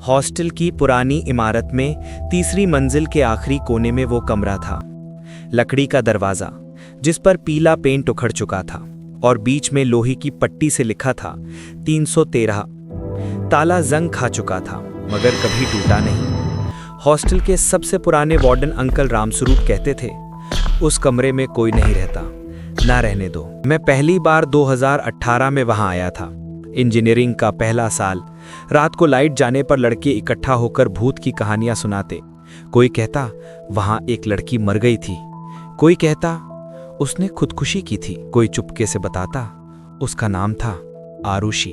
Hostel की पुरानी इमारत में तीसरी मंजिल के आखिरी कोने में वो कमरा था। लकड़ी का दरवाजा जिस पर पीला पेंट उखड़ चुका था और बीच में लोहे की पट्टी से लिखा था 313। ताला जंग खा चुका था मगर कभी टूटा नहीं। हॉस्टल के सबसे पुराने वार्डन अंकल रामस्वरूप कहते थे, उस कमरे में कोई नहीं रहता, ना रहने दो। मैं पहली बार 2018 में वहां आया था। इंजीनियरिंग का पहला साल। रात को लाइट जाने पर लड़के इकट्ठा होकर भूत की कहानियां सुनाते। कोई कहता वहां एक लड़की मर गई थी, कोई कहता उसने खुदकुशी की थी, कोई चुपके से बताता उसका नाम था आरुषि।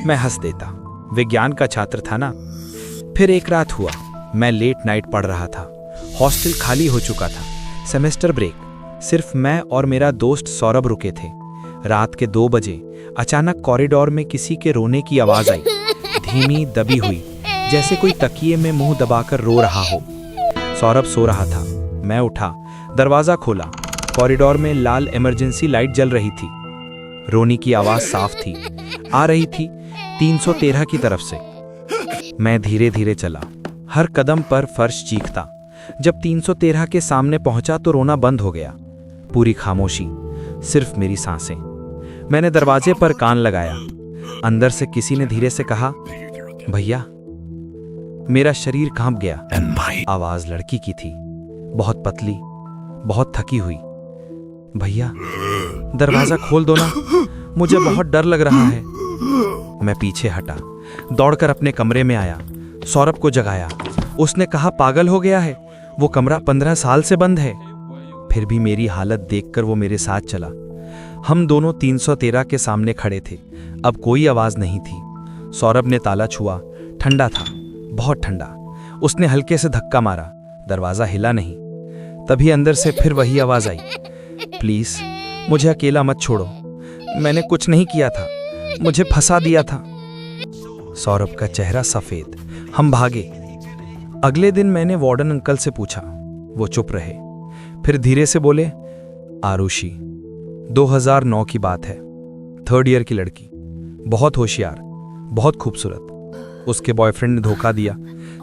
मैं हंस देता, विज्ञान का छात्र था ना। फिर एक रात हुआ, मैं लेट नाइट पढ़ रहा था। हॉस्टल खाली हो चुका था, सेमेस्टर ब्रेक। सिर्फ मैं और मेरा दोस्त सौरभ रुके थे। रात के 2 बजे अचानक कॉरिडोर में किसी के रोने की आवाज आई, धीमी दबी हुई, जैसे कोई तकिए में मुंह दबाकर रो रहा हो। सौरभ सो रहा था। मैं उठा, दरवाजा खोला। कॉरिडोर में लाल इमरजेंसी लाइट जल रही थी। रोने की आवाज साफ थी, आ रही थी 313 की तरफ से। मैं धीरे धीरे चला, हर कदम पर फर्श चीखता। जब 313 के सामने पहुंचा तो रोना बंद हो गया। पूरी खामोशी, सिर्फ मेरी सांसें। मैंने दरवाजे पर कान लगाया। अंदर से किसी ने धीरे से कहा, भैया। मेरा शरीर कांप गया। आवाज लड़की की थी, बहुत पतली, बहुत थकी हुई। भैया, दरवाजा खोल दो ना, मुझे बहुत डर लग रहा है। मैं पीछे हटा, दौड़कर अपने कमरे में आया, सौरभ को जगाया। उसने कहा, पागल हो गया है, वो कमरा 15 साल से बंद है। फिर भी मेरी हालत देखकर वो मेरे साथ चला। हम दोनों 313 के सामने खड़े थे। अब कोई आवाज नहीं थी। सौरभ ने ताला छुआ, ठंडा था, बहुत ठंडा। उसने हल्के से धक्का मारा, दरवाजा हिला नहीं। तभी अंदर से फिर वही आवाज आई, प्लीज मुझे अकेला मत छोड़ो, मैंने कुछ नहीं किया था, मुझे फंसा दिया था। सौरभ का चेहरा सफेद। हम भागे। अगले दिन मैंने वार्डन अंकल से पूछा, वो चुप रहे। फिर धीरे से बोले, आरुषि, 2009 की बात है, 3rd ईयर की लड़की, बहुत होशियार, बहुत खूबसूरत। उसके बॉयफ्रेंड ने धोखा दिया।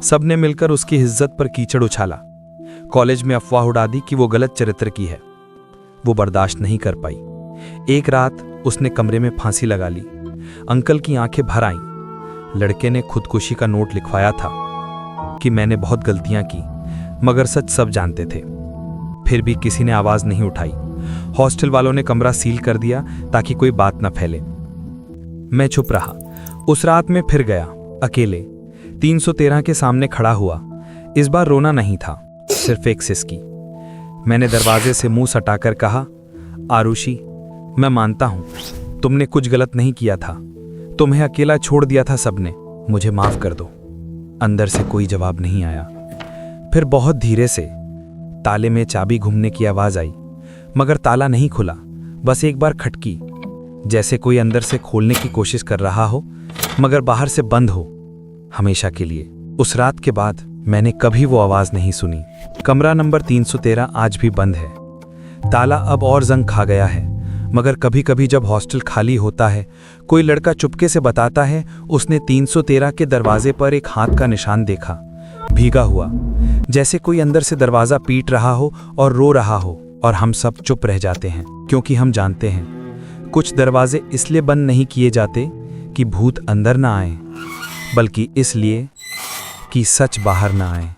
सबने मिलकर उसकी इज्जत पर कीचड़ उछाला। कॉलेज में अफवाह उड़ा दी कि वो गलत चरित्र की है। वो बर्दाश्त नहीं कर पाई। एक रात उसने कमरे में फांसी लगा ली। अंकल की आंखें भर आईं। लड़के ने खुदकुशी का नोट लिखवाया था कि मैंने बहुत गलतियां की, मगर सच सब जानते थे। फिर भी किसी ने आवाज नहीं उठाई। हॉस्टल वालों ने कमरा सील कर दिया ताकि कोई बात न फैले। मैं चुप रहा। उस रात में फिर गया, अकेले 313 के सामने खड़ा हुआ। इस बार रोना नहीं था, सिर्फ एक सिसकी। मैंने दरवाजे से मुंह सटाकर कहा, आरुषि, मैं मानता हूं तुमने कुछ गलत नहीं किया था, तुम्हें अकेला छोड़ दिया था सबने, मुझे माफ कर दो। अंदर से कोई जवाब नहीं आया। फिर बहुत धीरे से ताले में चाबी घूमने की आवाज आई, मगर ताला नहीं खुला, बस एक बार खटकी, जैसे कोई अंदर से खोलने की कोशिश कर रहा हो मगर बाहर से बंद हो, हमेशा के लिए। उस रात के बाद मैंने कभी वो आवाज नहीं सुनी। कमरा नंबर 313 आज भी बंद है। ताला अब और जंग खा गया है, मगर कभी कभी जब हॉस्टल खाली होता है, कोई लड़का चुपके से बताता है उसने 313 के दरवाजे पर एक हाथ का निशान देखा, भीगा हुआ, जैसे कोई अंदर से दरवाजा पीट रहा हो और रो रहा हो। और हम सब चुप रह जाते हैं, क्योंकि हम जानते हैं कुछ दरवाजे इसलिए बंद नहीं किए जाते कि भूत अंदर ना आए, बल्कि इसलिए कि सच बाहर ना आए।